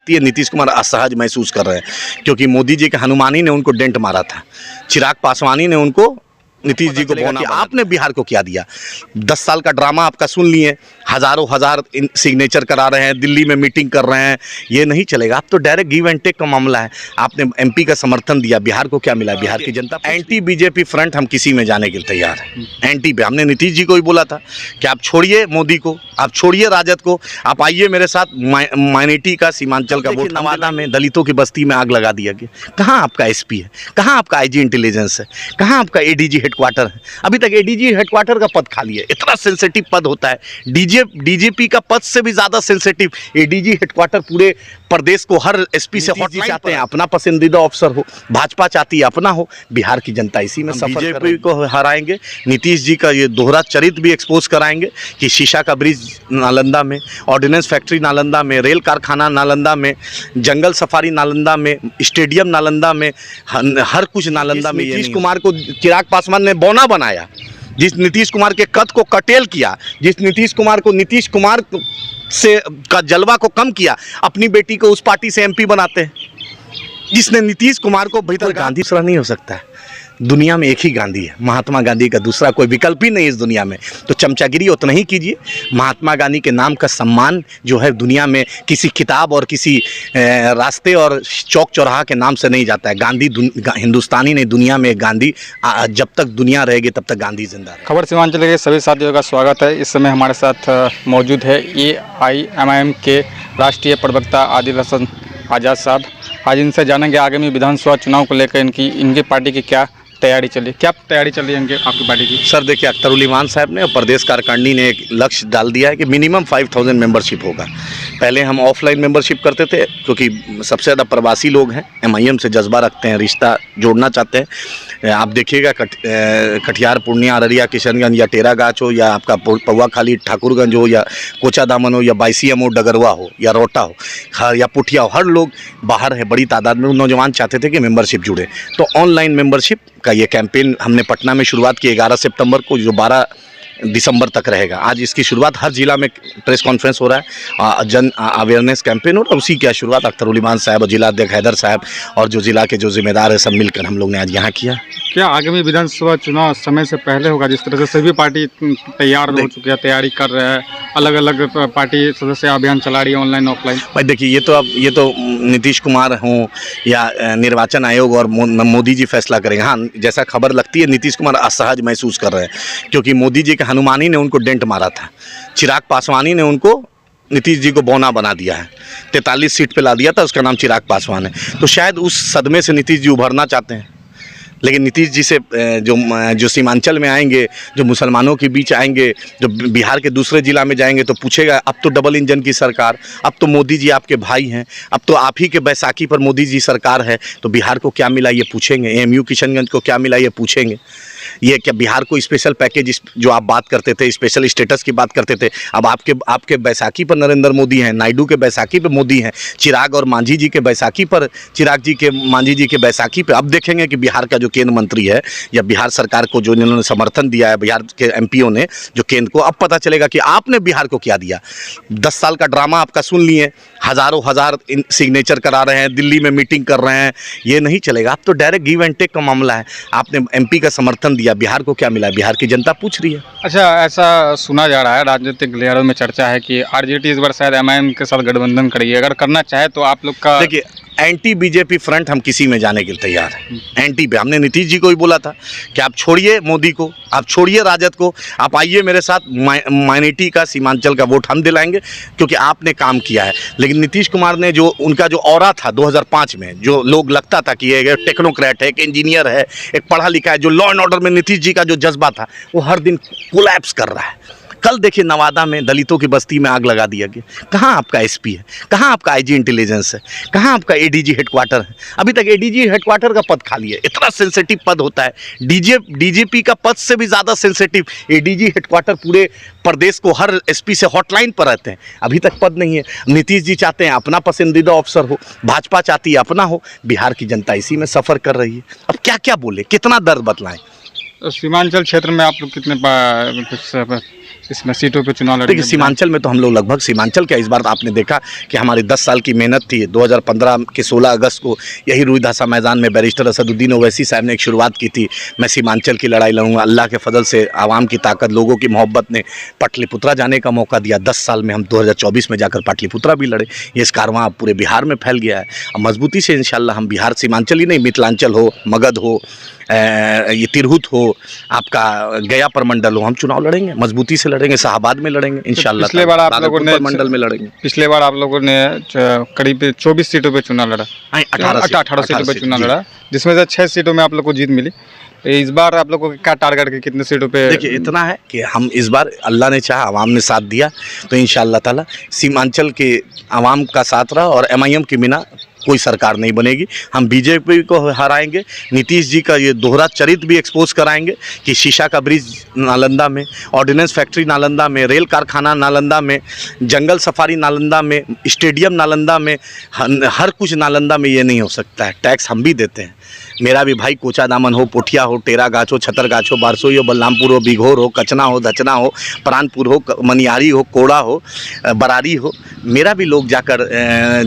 लगती है नीतीश कुमार असहज महसूस कर रहे हैं, क्योंकि मोदी जी के हनुमानी ने उनको डेंट मारा था, चिराग पासवानी ने उनको नीतीश जी को बोना आपने बिहार को क्या दिया। 10 साल का ड्रामा आपका सुन लिए, हज़ारों हजार सिग्नेचर करा रहे हैं, दिल्ली में मीटिंग कर रहे हैं, ये नहीं चलेगा। अब तो डायरेक्ट गिव एंड टेक का मामला है। आपने एमपी का समर्थन दिया, बिहार को क्या मिला? बिहार की जनता एंटी बीजेपी फ्रंट हम किसी में जाने के लिए तैयार है। एंटी पे हमने नीतीश जी को ही बोला था कि आप छोड़िए मोदी को, आप छोड़िए राजद को, आप आइए मेरे साथ माइनॉरिटी का सीमांचल का वोट। नवादा में दलितों की बस्ती में आग लगा दिया गया। कहाँ आपका एसपी है? कहाँ आपका आईजी इंटेलिजेंस है? कहाँ आपका एडीजी हेडक्वार्टर है? अभी तक एडीजी हेडक्वार्टर का पद खाली है। इतना सेंसिटिव पद होता है, डीजीपी का पद से भी ज्यादा सेंसिटिव एडीजी हेडक्वार्टर। पूरे प्रदेश को हर एसपी से हॉटलाइन चाहते हैं अपना पसंदीदा अफसर हो, भाजपा चाहती है अपना हो। बिहार की जनता इसी में सफर बीजेपी को हराएंगे। नीतीश जी का ये दोहरा चरित्र भी एक्सपोज कराएंगे कि शीशा का ब्रिज नालंदा में, ऑर्डिनेंस फैक्ट्री नालंदा में, रेल कारखाना नालंदा में, जंगल सफारी नालंदा में, स्टेडियम नालंदा में, हर कुछ नालंदा में। नीतीश कुमार को चिराग पासवान ने बौना बनाया, जिस नीतीश कुमार के कद को कटेल किया, जिस नीतीश कुमार से का जलवा को कम किया, अपनी बेटी को उस पार्टी से एमपी बनाते हैं। जिसने नीतीश कुमार को भीतर गांधी दूसरा नहीं हो सकता है। दुनिया में एक ही गांधी है, महात्मा गांधी का दूसरा कोई विकल्प ही नहीं इस दुनिया में। तो चमचागिरी उतना ही कीजिए। महात्मा गांधी के नाम का सम्मान जो है दुनिया में किसी किताब और किसी रास्ते और चौक चौराहा के नाम से नहीं जाता है। गांधी हिंदुस्तानी नहीं, दुनिया में गांधी, जब तक दुनिया रहेगी तब तक गांधी जिंदा रहेगा। खबर सीमांचल के सभी साथियों का स्वागत है। इस समय हमारे साथ मौजूद है AIMIM के राष्ट्रीय प्रवक्ता आदिल हसन आज़ाद साहब। आज इनसे जानेंगे आगामी विधानसभा चुनाव को लेकर इनकी पार्टी की क्या तैयारी चली, क्या तैयारी चल रही है आपकी पार्टी की? सर देखिए, अख्तर ईमान साहब ने और प्रदेश कार्यकारिणी ने एक लक्ष्य डाल दिया है कि मिनिमम 5000 मेंबरशिप होगा। पहले हम ऑफलाइन मेंबरशिप करते थे, क्योंकि सबसे ज़्यादा प्रवासी लोग हैं, MIM से जज्बा रखते हैं, रिश्ता जोड़ना चाहते हैं। आप देखिएगा कटिहार, पूर्णिया, अररिया, किशनगंज या टेरागाछ हो, या आपका पौवा खाली, ठाकुरगंज हो, या कोचा दामन हो, या बाईसीएम हो, डगरवा हो, या रोटा हो, या पुठिया हो, हर लोग बाहर है। बड़ी तादाद में नौजवान चाहते थे कि मेंबरशिप जुड़े, तो ऑनलाइन मेंबरशिप का ये कैंपेन हमने पटना में शुरुआत की 11 सितंबर को, जो 12 दिसंबर तक रहेगा। आज इसकी शुरुआत हर जिला में प्रेस कॉन्फ्रेंस हो रहा है, जन अवेयरनेस कैंपेन हो रहा है। उसी की शुरुआत अख्तर ईमान साहब और जिला अध्यक्ष हैदर साहब और जो जिला के जो जिम्मेदार है सब मिलकर हम लोग ने आज यहाँ किया। क्या आगामी विधानसभा चुनाव समय से पहले होगा? जिस तरह से सभी पार्टी तैयार हो चुकी है, तैयारी कर रहे हैं, अलग अलग पार्टी सदस्य अभियान चला रही है ऑनलाइन ऑफलाइन। भाई देखिए, ये तो नीतीश कुमार हों या निर्वाचन आयोग और मोदी जी फैसला करेंगे। हाँ, जैसा खबर लगती है नीतीश कुमार असहज महसूस कर रहे हैं, क्योंकि मोदी जी के हनुमानी ने उनको डेंट मारा था, चिराग पासवानी ने उनको नीतीश जी को बौना बना दिया है, 43 सीट पे ला दिया था, उसका नाम चिराग पासवान है। तो शायद उस सदमे से नीतीश जी उभरना चाहते हैं। लेकिन नीतीश जी से जो सीमांचल में आएंगे, जो मुसलमानों के बीच आएंगे, जो बिहार के दूसरे जिला में जाएंगे, तो पूछेगा अब तो डबल इंजन की सरकार, अब तो मोदी जी आपके भाई हैं, अब तो आप ही के बैसाखी पर मोदी जी सरकार है, तो बिहार को क्या मिला ये पूछेंगे, AMU किशनगंज को क्या मिला ये पूछेंगे। ये क्या बिहार को स्पेशल पैकेज जो आप बात करते थे, स्पेशल स्टेटस की बात करते थे, अब आपके बैसाखी पर नरेंद्र मोदी हैं, नायडू के बैसाखी पे मोदी हैं, चिराग और मांझी जी के बैसाखी पर, चिराग जी के मांझी जी के बैसाखी पे। अब देखेंगे कि बिहार का जो केंद्र मंत्री है या बिहार सरकार को जो इन्होंने समर्थन दिया है, बिहार के MPओं ने जो केंद्र को, अब पता चलेगा कि आपने बिहार को क्या दिया। 10 साल का ड्रामा आपका सुन लिए, हज़ारों हजार सिग्नेचर करा रहे हैं, दिल्ली में मीटिंग कर रहे हैं, ये नहीं चलेगा। अब तो डायरेक्ट गिव एंड टेक का मामला है। आपने MP का समर्थन दिया, बिहार को क्या मिला? बिहार की जनता पूछ रही है। अच्छा, ऐसा सुना जा रहा है, राजनीतिक गलियारों में चर्चा है कि RJD इस बार शायद MIM के साथ गठबंधन करेगी। अगर करना चाहे तो आप लोग का देखिए, एंटी बीजेपी फ्रंट हम किसी में जाने के लिए तैयार है। एंटी पे हमने नीतीश जी को ही बोला था कि आप छोड़िए मोदी को, आप छोड़िए राजद को, आप आइए मेरे साथ माइनॉरिटी का सीमांचल का वोट हम दिलाएंगे, क्योंकि आपने काम किया है। लेकिन नीतीश कुमार ने जो उनका जो ऑरा था 2005 में, जो लोग लगता था कि ये टेक्नोक्रेट है, एक इंजीनियर है, एक पढ़ा लिखा है, जो लॉ एंड ऑर्डर में नीतीश जी का जो जज्बा था, वो हर दिन कोलैप्स कर रहा है। कल देखिए नवादा में दलितों की बस्ती में आग लगा दिया गया। कहाँ आपका एसपी है? कहाँ आपका आईजी इंटेलिजेंस है? कहाँ आपका एडीजी हेडक्वार्टर है? अभी तक एडीजी हेडक्वार्टर का पद खाली है। इतना सेंसिटिव पद होता है, डीजीपी का पद से भी ज़्यादा सेंसिटिव एडीजी हेडक्वार्टर। पूरे प्रदेश को हर एसपी से हॉटलाइन पर रहते हैं, अभी तक पद नहीं है। नीतीश जी चाहते हैं अपना पसंदीदा अफसर हो, भाजपा चाहती है अपना हो। बिहार की जनता इसी में सफ़र कर रही है। अब क्या क्या बोले, कितना दर्द बतलाएं। सीमांचल क्षेत्र में आप लोग कितने इसमें सीटों पे चुनाव देखिए लड़ेंगे? सीमांचल में तो हम लोग लगभग सीमांचल क्या इस बार तो आपने देखा कि हमारी 10 साल की मेहनत थी। 2015 के 16 अगस्त को यही रुईधासा मैदान में बैरिस्टर असदुद्दीन ओवैसी साहब ने एक शुरुआत की थी, मैं सीमांचल की लड़ाई लड़ूंगा। अल्लाह के फजल से आवाम की ताकत, लोगों की मोहब्बत ने पाटलिपुत्रा जाने का मौका दिया। 10 साल में हम 2024 में जाकर पाटलिपुत्रा भी लड़े। ये इस कारवां अब पूरे बिहार में फैल गया है। अब मजबूती से इंशाल्लाह हम बिहार, सीमांचल ही नहीं, मिथिलांचल हो, मगध हो, ये तिरहुत हो, आपका गया प्रमंडल हो, हम चुनाव लड़ेंगे, मजबूती से लड़ेंगे, शाहाबाद में लड़ेंगे इंशाल्लाह। पिछले बार आप लोगों ने मंडल में लड़ेंगे। पिछले बार आप लोगों ने करीब 24 सीटों पे चुनाव लड़ा, 18 सीटों पे चुनाव लड़ा, जिसमें से 6 सीटों में आप लोग को जीत मिली। इस बार आप लोगों को क्या टारगेट के कितने सीटों पे? देखिए इतना है कि हम इस बार अल्लाह ने चाहा, आवाम ने साथ दिया, तो इंशाअल्लाह ताला सीमांचल के आवाम का साथ रहा और MIM के बिना कोई सरकार नहीं बनेगी। हम BJP को हराएंगे। नीतीश जी का ये दोहरा चरित्र भी एक्सपोज कराएंगे कि शीशा का ब्रिज नालंदा में, ऑर्डिनेंस फैक्ट्री नालंदा में, रेल कारखाना नालंदा में, जंगल सफारी नालंदा में, स्टेडियम नालंदा में, हर कुछ नालंदा में। ये नहीं हो सकता है। टैक्स हम भी देते हैं। मेरा भी भाई कोचा दामन हो, पोठिया हो, टेरा गाछ हो, छतरगाछ हो, बारसोई हो, बलरामपुर हो, बिघोर हो, कचना हो, दचना हो, प्रानपुर हो, मनियारी हो, कोड़ा हो, बरारी हो, मेरा भी लोग जाकर,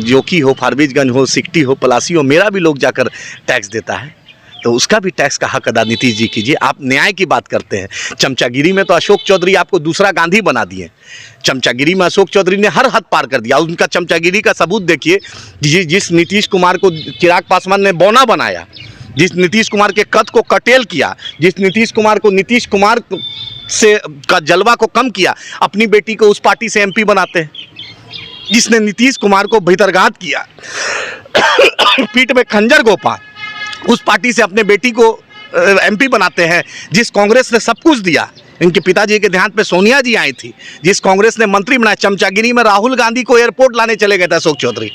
जोकी हो, फारबिसगंज हो, सिकटी हो, पलासी हो, मेरा भी लोग जाकर टैक्स देता है। तो उसका भी टैक्स का हक अदा नीतीश जी कीजिए। आप न्याय की बात करते हैं। चमचागिरी में तो अशोक चौधरी आपको दूसरा गांधी बना दिए। चमचागिरी में अशोक चौधरी ने हर हद पार कर दिया। उनका चमचागिरी का सबूत देखिए। जिस नीतीश कुमार को चिराग पासवान ने बौना बनाया, जिस नीतीश कुमार के कद को कटेल किया, जिस नीतीश कुमार से का जलवा को कम किया, अपनी बेटी को उस पार्टी से MP बनाते हैं। जिसने नीतीश कुमार को भीतरघात किया, पीठ में खंजर घोंपा, उस पार्टी से अपने बेटी को MP बनाते हैं। जिस कांग्रेस ने सब कुछ दिया, इनके पिताजी के देहांत पे सोनिया जी आई थी, जिस कांग्रेस ने मंत्री बनाया। चमचागिरी में राहुल गांधी को एयरपोर्ट लाने चले गए थे अशोक चौधरी।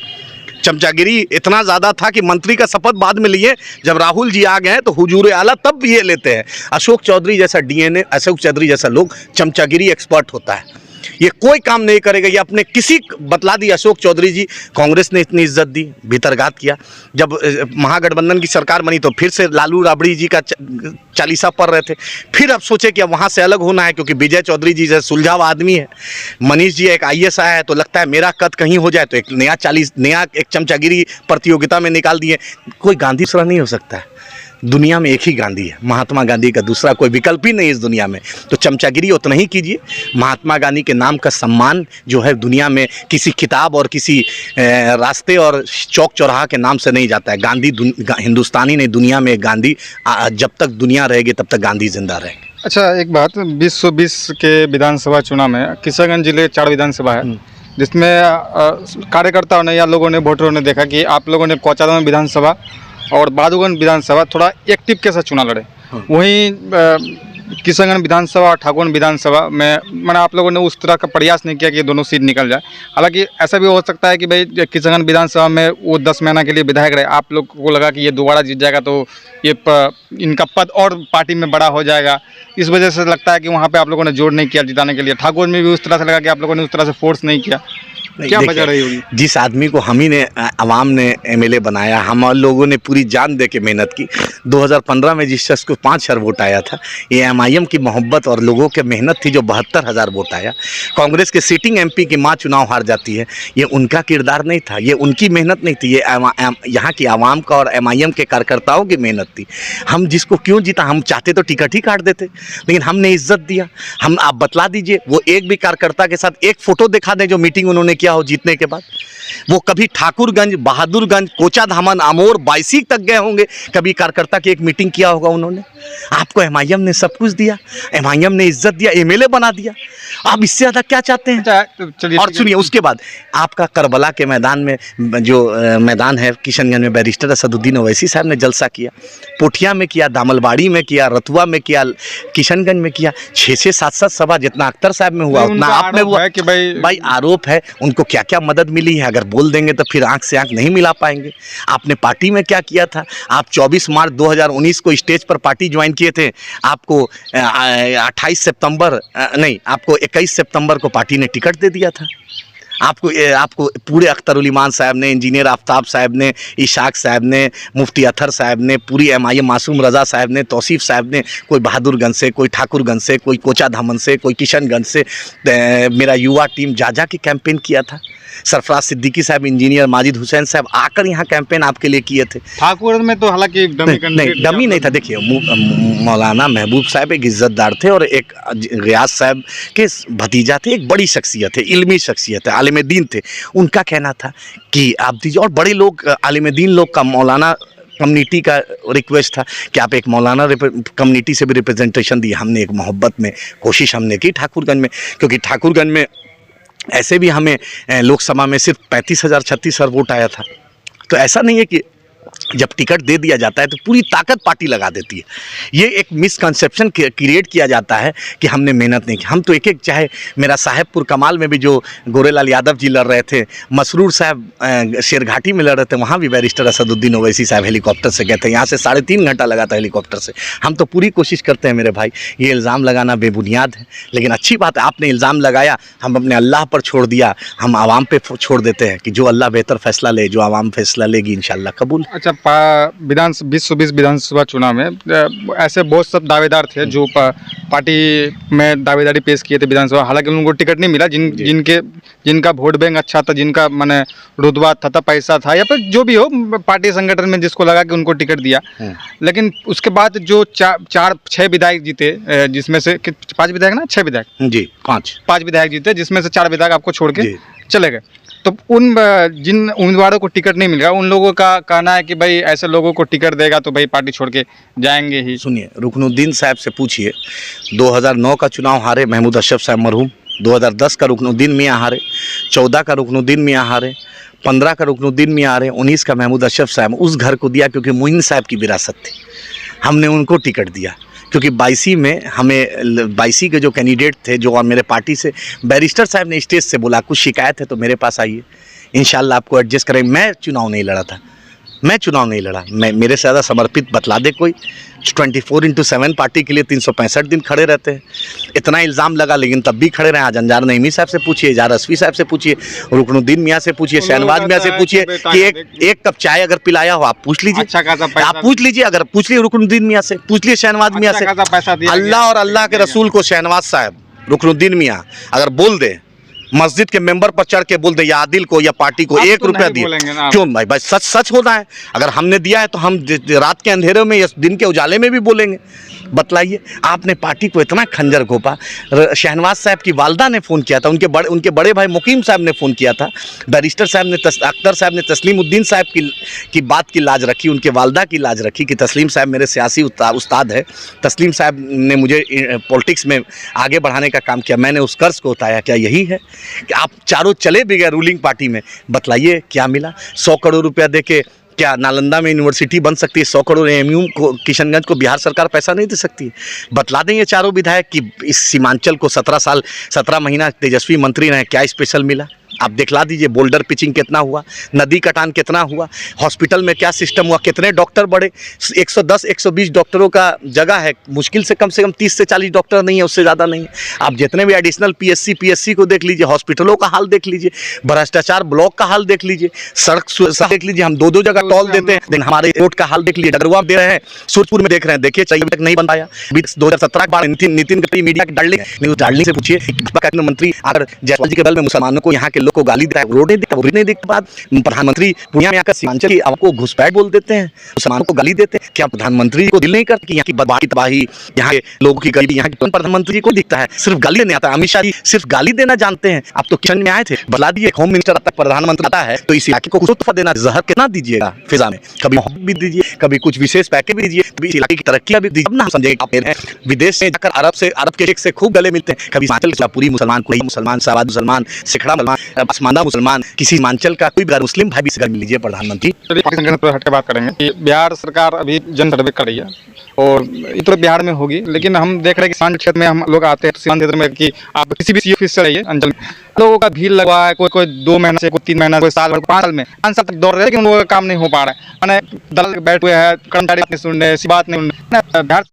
चमचागिरी इतना ज़्यादा था कि मंत्री का शपथ बाद में लिए, जब राहुल जी आ गए तो हुजूर आला तब ये लेते हैं। अशोक चौधरी जैसा DNA, अशोक चौधरी जैसा लोग, चमचागिरी एक्सपर्ट होता है। ये कोई काम नहीं करेगा। ये अपने किसी बतला दी अशोक चौधरी जी, कांग्रेस ने इतनी इज्जत दी, भीतरघात किया। जब महागठबंधन की सरकार बनी तो फिर से लालू राबड़ी जी का चालीसा पढ़ रहे थे। फिर अब सोचे कि अब वहाँ से अलग होना है, क्योंकि विजय चौधरी जी जैसे सुलझाव आदमी है। मनीष जी एक IAS आया है, तो लगता है मेरा कद कहीं हो जाए, तो एक नया एक चमचागिरी प्रतियोगिता में निकाल दिए। कोई गांधी दूसरा नहीं हो सकता है। दुनिया में एक ही गांधी है, महात्मा गांधी का दूसरा कोई विकल्प ही नहीं इस दुनिया में। तो चमचागिरी उतना ही कीजिए। महात्मा गांधी के नाम का सम्मान जो है दुनिया में किसी किताब और किसी रास्ते और चौक चौराहा के नाम से नहीं जाता है। गांधी हिंदुस्तानी नहीं, दुनिया में गांधी, जब तक दुनिया रहेगी तब तक गांधी जिंदा रहेंगे। अच्छा, एक बात, 2020 के विधानसभा चुनाव में किशनगंज जिले 4 विधानसभा है, जिसमें कार्यकर्ताओं ने या लोगों ने, वोटरों ने देखा कि आप लोगों ने कोचाधाम विधानसभा और बादूगंज विधानसभा थोड़ा एक्टिव के साथ चुनाव लड़े। वहीं किशनगंज विधानसभा और ठाकुर विधानसभा में मैंने आप लोगों ने उस तरह का प्रयास नहीं किया कि ये दोनों सीट निकल जाए। हालांकि ऐसा भी हो सकता है कि भाई किशनगंज विधानसभा में वो 10 महीना के लिए विधायक रहे, आप लोग को लगा कि ये दोबारा जीत जाएगा तो ये इनका पद और पार्टी में बड़ा हो जाएगा। इस वजह से लगता है कि वहाँ पर आप लोगों ने जोर नहीं किया जिताने के लिए। ठाकुर में भी उस तरह से लगा कि आप लोगों ने उस तरह से फोर्स नहीं किया। क्या वजह रही होगी? जिस आदमी को हम ही ने, आवाम ने MLA बनाया, हम लोगों ने पूरी जान दे के मेहनत की। 2015 में जिस शख्स को 5,000 वोट आया था, ये MIM की मोहब्बत और लोगों के मेहनत थी जो 72,000 वोट आया। कांग्रेस के सिटिंग MP की माँ चुनाव हार जाती है, ये उनका किरदार नहीं था, ये उनकी मेहनत नहीं थी, ये यहाँ की आवाम का और MIM के कार्यकर्ताओं की मेहनत थी। हम जिसको क्यों जीता, हम चाहते तो टिकट ही काट देते, लेकिन हमने इज्जत दिया। हम, आप बतला दीजिए, वो एक भी कार्यकर्ता के साथ एक फ़ोटो दिखा दें जो मीटिंग उन्होंने किया हो जीतने के बाद। वो कभी ठाकुरगंज, बहादुरगंज, कोचाधामन, अमोर, बायसी तक गए होंगे, कभी कार्यकर्ता की एक मीटिंग किया होगा उन्होंने? आपको MIM ने सब कुछ दिया, MIM ने इज्जत दिया, MLA बना दिया। आप इससे ज़्यादा क्या चाहते हैं? और सुनिए, उसके बाद आपका करबला के मैदान में जो मैदान है किशनगंज में, बैरिस्टर असदुद्दीन ओवैसी साहब ने जलसा किया, पोठिया में किया, दामलबाड़ी में किया, रतुआ में किया, किशनगंज में किया। 6-6, 7-7 सभा जितना अख्तर साहब में हुआ उतना आप में हुआ कि भाई आरोप है। उनको क्या क्या मदद मिली है, अगर बोल देंगे तो फिर आंख से आंख नहीं मिला पाएंगे। आपने पार्टी में क्या किया था? आप 24 मार्च 2019 को स्टेज पर पार्टी ज्वाइन किए थे। आपको 28 सितंबर नहीं, आपको 21 सितंबर को पार्टी ने टिकट दे दिया था। आपको पूरे अख्तरुल ईमान साहब ने, इंजीनियर आफ्ताब साहब ने, इशाक साहब ने, मुफ्ती अतर साहब ने, पूरी MIM मासूम रज़ा साहब ने, तौसीफ़ साहब ने, कोई बहादुरगंज से, कोई ठाकुरगंज से, कोई कोचा धामन से, कोई किशनगंज से, मेरा युवा टीम जा के कैंपेन किया था। सरफराज सिद्दीकी साहब, इंजीनियर माजिद हुसैन साहब आकर यहाँ कैंपेन आपके लिए किए थे। ठाकुर में तो हालांकि नहीं डमी नहीं था। देखिए मौलाना महबूब साहब एक इज़्ज़तदार थे और एक गियास साहब के भतीजा थे, एक बड़ी शख्सियत है, इल्मी शख्सियत है, आलिम दीन थे। उनका कहना था कि आप दीजिए, और बड़े लोग आलिम दीन लोग का मौलाना कम्युनिटी का रिक्वेस्ट था कि आप एक मौलाना कम्युनिटी से भी रिप्रेजेंटेशन दिए। हमने एक मोहब्बत में कोशिश हमने की ठाकुरगंज में, क्योंकि ठाकुरगंज में ऐसे भी हमें लोकसभा में सिर्फ 35,000 36,000 वोट आया था। तो ऐसा नहीं है कि जब टिकट दे दिया जाता है तो पूरी ताकत पार्टी लगा देती है। ये एक मिसकंसेप्शन क्रिएट किया जाता है कि हमने मेहनत नहीं की। हम तो एक चाहे मेरा साहेबपुर कमाल में भी जो गोरेलाल यादव जी लड़ रहे थे, मसरूर साहब शेरघाटी में लड़ रहे थे, वहाँ भी बैरिस्टर असदुद्दीन ओवैसी साहब हेलीकॉप्टर से गए थे। यहाँ से 3.5 घंटा लगा था हेलीकॉप्टर से। हम तो पूरी कोशिश करते हैं मेरे भाई, ये इल्ज़ाम लगाना बेबुनियाद है, लेकिन अच्छी बात है आपने इल्ज़ाम लगाया, हम अपने अल्लाह पर छोड़ दिया, हम आवाम पे छोड़ देते हैं कि जो अल्लाह बेहतर फैसला ले, जो आवाम फैसला लेगी इंशाल्लाह कबूल। अच्छा, 2020 विधानसभा चुनाव में ऐसे बहुत सब दावेदार थे जो पार्टी में दावेदारी पेश किए थे विधानसभा, हालांकि उनको टिकट नहीं मिला। जिनका वोट बैंक अच्छा था, जिनका माने रुतबा था, पैसा था, या फिर जो भी हो पार्टी संगठन में जिसको लगा कि उनको टिकट दिया। लेकिन उसके बाद जो 6 विधायक जीते, जिसमें से 5 विधायक ना 6 विधायक जी 5 विधायक जीते, जिसमें से 4 विधायक आपको छोड़ के चले गए। तो जिन उम्मीदवारों को टिकट नहीं मिल रहा, उन लोगों का कहना है कि भाई ऐसे लोगों को टिकट देगा तो भाई पार्टी छोड़ के जाएंगे ही। सुनिए, रुकनुद्दीन साहब से पूछिए, 2009 का चुनाव हारे महमूद अशरफ साहब मरहूम, 2010 का रुकनुद्दीन मियाँ हारे, 14 का रुकनुद्दीन मियाँ हारे, 15 का रुकनुद्दीन मियाँ हारे, 19 का महमूद अशरफ साहब। उस घर को दिया क्योंकि मोइन साहब की विरासत थी, हमने उनको टिकट दिया। क्योंकि 22 में हमें 22 के जो कैंडिडेट थे, जो मेरे पार्टी से, बैरिस्टर साहब ने स्टेज से बोला कुछ शिकायत है तो मेरे पास आइए, इंशाल्लाह आपको एडजस्ट करें। मैं चुनाव नहीं लड़ा था, मैं मेरे से ज़्यादा समर्पित बतला दे कोई। 24/7 पार्टी के लिए 365 दिन खड़े रहते हैं। इतना इल्ज़ाम लगा लेकिन तब भी खड़े रहे। आज अंजार नईमी साहब से पूछिए, इजार रसवी साहब से पूछिए, रुकनुद्दीन मियाँ से पूछिए, शहनवाज मियाँ से पूछिए कि एक कप चाय अगर पिलाया हो आप पूछ लीजिए। आप पूछ लीजिए, अगर पूछ लिए रुकनुद्दीन मियाँ से, पूछ लिए शहनवाज मियाँ से। अल्लाह और अल्लाह के रसूल को शहनवाज साहब, रुकनुद्दीन मियाँ अगर बोल दे, मस्जिद के मेंबर पर चढ़ के बोल दे या आदिल को या पार्टी को 1 रुपया दिए, क्यों भाई सच होना है। अगर हमने दिया है तो हम रात के अंधेरे में या दिन के उजाले में भी बोलेंगे। बतलाइए, आपने पार्टी को इतना खंजर घोपा। शहनवाज साहब की वालदा ने फ़ोन किया था, उनके बड़े भाई मुकीम साहब ने फ़ोन किया था, बैरिस्टर साहब ने अख्तर साहब ने तस्लीमुद्दीन साहब की बात की लाज रखी, उनके वालदा की लाज रखी कि तस्लीम साहब मेरे सियासी उस्ताद है, तस्लीम साहब ने मुझे पॉलिटिक्स में आगे बढ़ाने का काम किया, मैंने उस कर्ज को उतारा। क्या यही है कि आप चारों चले भी गए रूलिंग पार्टी में? बतलाइए क्या मिला? 100 करोड़ रुपया दे के क्या नालंदा में यूनिवर्सिटी बन सकती है? 100 करोड़ AMU को, किशनगंज को बिहार सरकार पैसा नहीं दे सकती? बतला दें ये चारों विधायक कि इस सीमांचल को 17 महीना तेजस्वी मंत्री रहे, क्या स्पेशल मिला? आप दिखला दीजिए। बोल्डर पिचिंग कितना हुआ, नदी कटान कितना हुआ, हॉस्पिटल में क्या सिस्टम हुआ, कितने डॉक्टर बढ़े? 110-120 डॉक्टरों का जगह है, मुश्किल से कम 30 से 40 डॉक्टर नहीं है, उससे ज़्यादा नहीं है। आप जितने भी एडिशनल PSC को देख लीजिए, हॉस्पिटलों का हाल देख लीजिए, भ्रष्टाचार ब्लॉक का हाल देख लीजिए, सड़क देख लीजिए। हम 2 जगह टॉल देते हैं, लेकिन हमारे रोड का हाल देख लीजिए। डगरुआ दे रहे हैं, सूरजपुर में देख रहे हैं, देखिए चाहिए तक नहीं बन पाया। 2017 के बाद नितिन गडकरी मीडिया के डार्लिंग से पूछिए, मंत्री आकर जायसवाल जी के बल में मुसलमानों को, यहाँ के लोग को गाली देता है, रोड नहीं दिखता। बाद प्रधानमंत्री पूर्णिया में आकर सीमांचल की आपको घुसपैठ बोल देते हैं, मुसलमानों को गाली देते हैं। क्या प्रधानमंत्री को दिल नहीं करता कि यहाँ की बदमाशी, तबाही, यहाँ के लोगों की गरीबी, यहाँ के प्रधानमंत्री को दिखता है? सिर्फ गाली देने आता है। अमित शाह जी सिर्फ गाली देना जानते हैं। आप तो किचन में आए थे, बता दिए होम मिनिस्टर आता, प्रधानमंत्री आता है तो इस इलाके को कुछ तोहफा देना, जहर कितना दीजिएगा फिजा में? कभी मोहब्बत भी दीजिए, कभी कुछ विशेष पैकेज भी दीजिए, कभी इस इलाके की तरक्की भी दीजिए। अब ना समझेंगे आप हैं विदेश में जाकर अरब के शेख से खूब गले मिलते हैं। कभी हिमाचल पूरी मुसलमान, कोई मुसलमान, शाहबाद मुसलमान, सिखड़ा मुसलमान, आसमानदा मुसलमान, किसी हिमाचल का कोई गैर मुस्लिम भाई भी से मिल लीजिए प्रधानमंत्री। संगठन पर हट के बात करेंगे कि बिहार सरकार अभी जन सर्वे कर रही है और ये तो बिहार में होगी, लेकिन हम देख रहे हैं कि सीमांचल क्षेत्र में हम लोग आते हैं, तो सीमांत क्षेत्र में कि आप किसी भी ऑफिस से रहिए अंचल में, लोगों का भीड़ लगा है, कोई 2 महीना से, कोई 3 महीना, कोई साल, 5 साल में 5 साल तक दौड़ रहे हैं, लेकिन उन लोगों का काम नहीं हो पा रहा है। मैंने दल बैठे हुए हैं, कर्मचारी नहीं सुन रहे, बात नहीं सुन रहे। बिहार